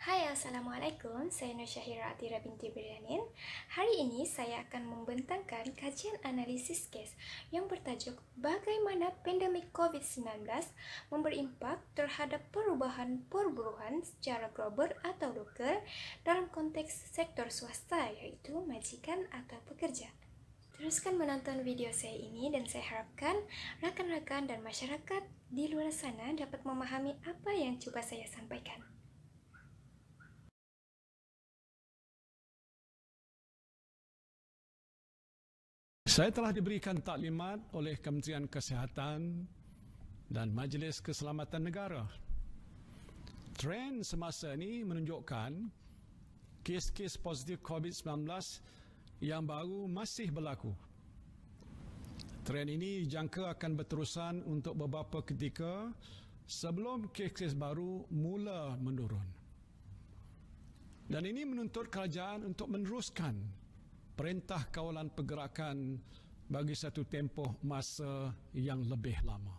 Hai, Assalamualaikum. Saya Nur Syahira Atira binti Brianin. Hari ini saya akan membentangkan kajian analisis kes yang bertajuk Bagaimana Pandemik COVID-19 memberi impak terhadap perubahan perburuan secara global atau lokal dalam konteks sektor swasta, yaitu majikan atau pekerja. Teruskan menonton video saya ini dan saya harapkan rakan-rakan dan masyarakat di luar sana dapat memahami apa yang coba saya sampaikan. Saya telah diberikan taklimat oleh Kementerian Kesihatan dan Majlis Keselamatan Negara. Trend semasa ini menunjukkan kes-kes positif COVID-19 yang baru masih berlaku. Trend ini dijangka akan berterusan untuk beberapa ketika sebelum kes-kes baru mula menurun. Dan ini menuntut kerajaan untuk meneruskan Perintah Kawalan Pergerakan bagi satu tempoh masa yang lebih lama.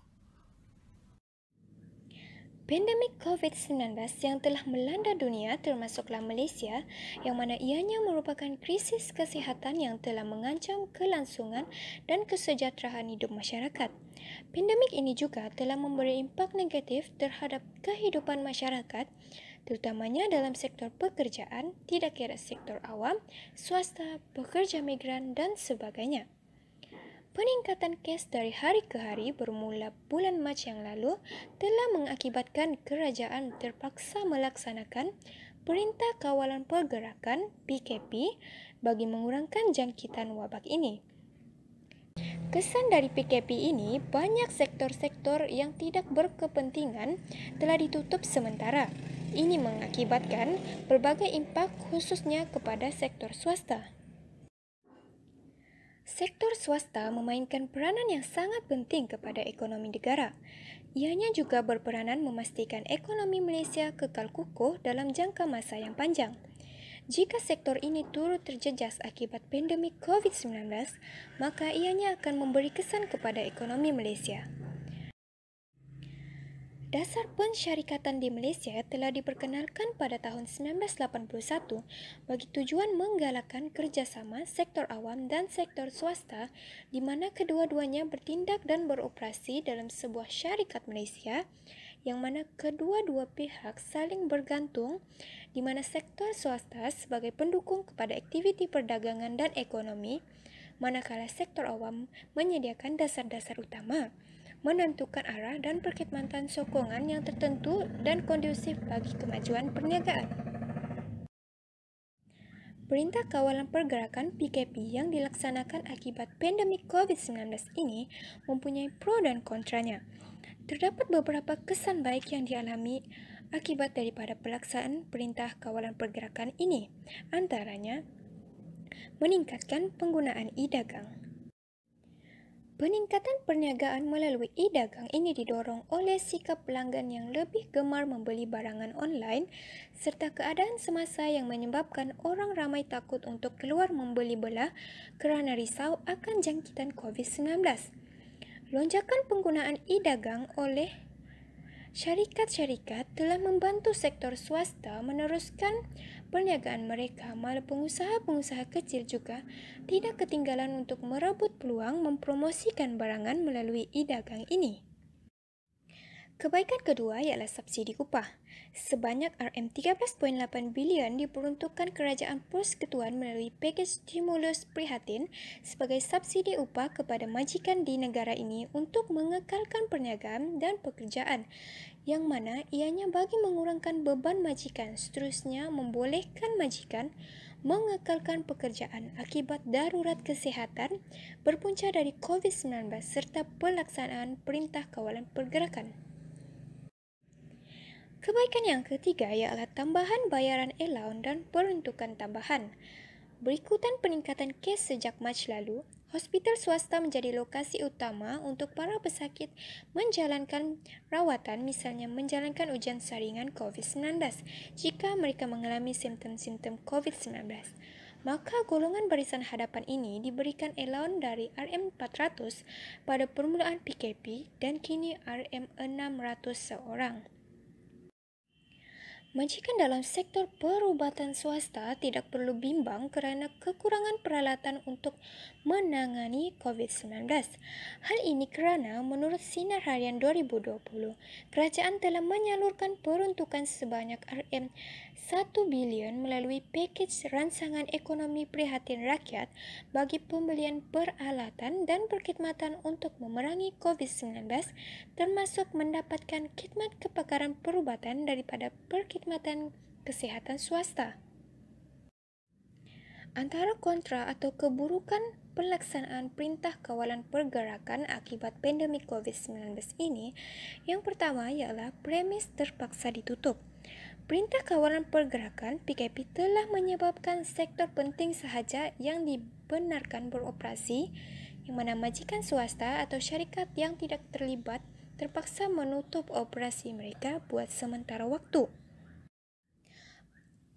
Pandemik COVID-19 yang telah melanda dunia termasuklah Malaysia, yang mana ianya merupakan krisis kesihatan yang telah mengancam kelangsungan dan kesejahteraan hidup masyarakat. Pandemik ini juga telah memberi impak negatif terhadap kehidupan masyarakat, terutamanya dalam sektor pekerjaan, tidak kira sektor awam, swasta, pekerja migran dan sebagainya. Peningkatan kes dari hari ke hari bermula bulan Mac yang lalu telah mengakibatkan kerajaan terpaksa melaksanakan Perintah Kawalan Pergerakan (PKP) bagi mengurangkan jangkitan wabak ini. Kesan dari PKP ini, banyak sektor-sektor yang tidak berkepentingan telah ditutup sementara. Ini mengakibatkan berbagai impak khususnya kepada sektor swasta. Sektor swasta memainkan peranan yang sangat penting kepada ekonomi negara. Ianya juga berperanan memastikan ekonomi Malaysia kekal kukuh dalam jangka masa yang panjang. Jika sektor ini turut terjejas akibat pandemik COVID-19, maka ianya akan memberi kesan kepada ekonomi Malaysia. Dasar pensyarikatan di Malaysia telah diperkenalkan pada tahun 1981 bagi tujuan menggalakkan kerjasama sektor awam dan sektor swasta di mana kedua-duanya bertindak dan beroperasi dalam sebuah syarikat Malaysia yang mana kedua-dua pihak saling bergantung, di mana sektor swasta sebagai pendukung kepada aktiviti perdagangan dan ekonomi, manakala sektor awam menyediakan dasar-dasar utama, menentukan arah dan perkhidmatan sokongan yang tertentu dan kondusif bagi kemajuan perniagaan. Perintah Kawalan Pergerakan (PKP) yang dilaksanakan akibat pandemik COVID-19 ini mempunyai pro dan kontranya. Terdapat beberapa kesan baik yang dialami akibat daripada pelaksanaan Perintah Kawalan Pergerakan ini, antaranya meningkatkan penggunaan e-dagang. Peningkatan perniagaan melalui e-dagang ini didorong oleh sikap pelanggan yang lebih gemar membeli barangan online serta keadaan semasa yang menyebabkan orang ramai takut untuk keluar membeli belah kerana risau akan jangkitan COVID-19. Lonjakan penggunaan e-dagang oleh syarikat-syarikat telah membantu sektor swasta meneruskan perniagaan mereka, malah pengusaha-pengusaha kecil juga tidak ketinggalan untuk merebut peluang mempromosikan barangan melalui e-dagang ini. Kebaikan kedua ialah subsidi upah. Sebanyak RM13.8 bilion diperuntukkan Kerajaan Persekutuan melalui pakej stimulus prihatin sebagai subsidi upah kepada majikan di negara ini untuk mengekalkan perniagaan dan pekerjaan, yang mana ianya bagi mengurangkan beban majikan, seterusnya membolehkan majikan mengekalkan pekerjaan akibat darurat kesihatan berpunca dari COVID-19 serta pelaksanaan Perintah Kawalan Pergerakan. Kebaikan yang ketiga ialah tambahan bayaran allowance dan peruntukan tambahan. Berikutan peningkatan kes sejak Mac lalu, hospital swasta menjadi lokasi utama untuk para pesakit menjalankan rawatan, misalnya menjalankan ujian saringan COVID-19 jika mereka mengalami simptom-simptom COVID-19. Maka golongan barisan hadapan ini diberikan allowance dari RM400 pada permulaan PKP dan kini RM600 seorang. Majikan dalam sektor perubatan swasta tidak perlu bimbang kerana kekurangan peralatan untuk menangani COVID-19. Hal ini kerana menurut Sinar Harian 2020, kerajaan telah menyalurkan peruntukan sebanyak RM1 bilion melalui pakej rancangan ekonomi prihatin rakyat bagi pembelian peralatan dan perkhidmatan untuk memerangi COVID-19, termasuk mendapatkan khidmat kepakaran perubatan daripada perkhidmatan kesihatan swasta. Antara kontra atau keburukan pelaksanaan Perintah Kawalan Pergerakan akibat pandemik COVID-19 ini, yang pertama ialah premis terpaksa ditutup. Perintah Kawalan Pergerakan PKP telah menyebabkan sektor penting sahaja yang dibenarkan beroperasi, yang mana majikan swasta atau syarikat yang tidak terlibat terpaksa menutup operasi mereka buat sementara waktu.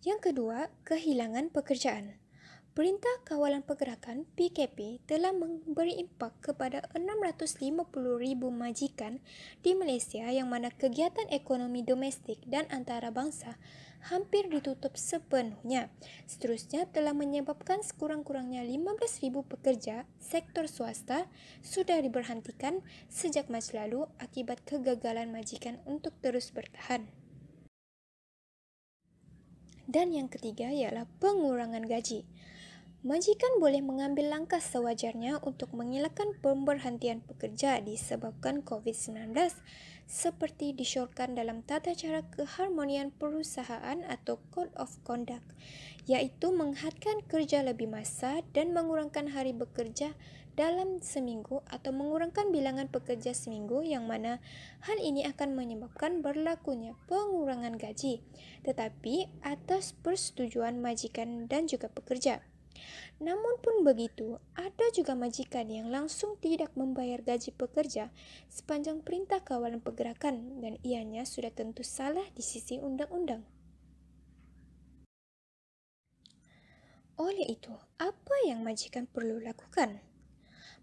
Yang kedua, kehilangan pekerjaan. Perintah Kawalan Pergerakan PKP telah memberi impak kepada 650,000 majikan di Malaysia yang mana kegiatan ekonomi domestik dan antarabangsa hampir ditutup sepenuhnya. Seterusnya telah menyebabkan sekurang-kurangnya 15,000 pekerja sektor swasta sudah diberhentikan sejak Mac lalu akibat kegagalan majikan untuk terus bertahan. Dan yang ketiga ialah pengurangan gaji. Majikan boleh mengambil langkah sewajarnya untuk mengelakkan pemberhentian pekerja disebabkan COVID-19 seperti disyorkan dalam Tata Cara Keharmonian Perusahaan atau Code of Conduct, iaitu menghadkan kerja lebih masa dan mengurangkan hari bekerja dalam seminggu atau mengurangkan bilangan pekerja seminggu, yang mana hal ini akan menyebabkan berlakunya pengurangan gaji, tetapi atas persetujuan majikan dan juga pekerja. Namun pun begitu, ada juga majikan yang langsung tidak membayar gaji pekerja sepanjang Perintah Kawalan Pergerakan, dan ianya sudah tentu salah di sisi undang-undang. Oleh itu, apa yang majikan perlu lakukan?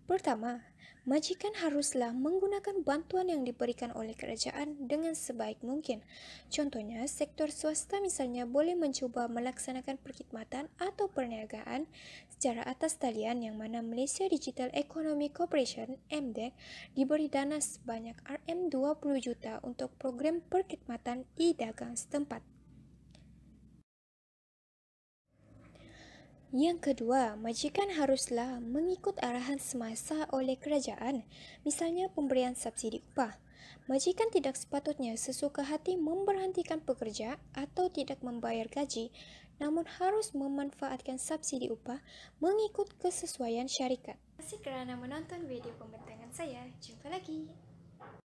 Pertama, majikan haruslah menggunakan bantuan yang diberikan oleh kerajaan dengan sebaik mungkin. Contohnya, sektor swasta misalnya boleh mencuba melaksanakan perkhidmatan atau perniagaan secara atas talian, yang mana Malaysia Digital Economy Corporation (MDEC) diberi dana sebanyak RM20 juta untuk program perkhidmatan e-dagang setempat. Yang kedua, majikan haruslah mengikut arahan semasa oleh kerajaan, misalnya pemberian subsidi upah. Majikan tidak sepatutnya sesuka hati memberhentikan pekerja atau tidak membayar gaji, namun harus memanfaatkan subsidi upah mengikut kesesuaian syarikat. Terima kasih kerana menonton video pembentangan saya. Jumpa lagi.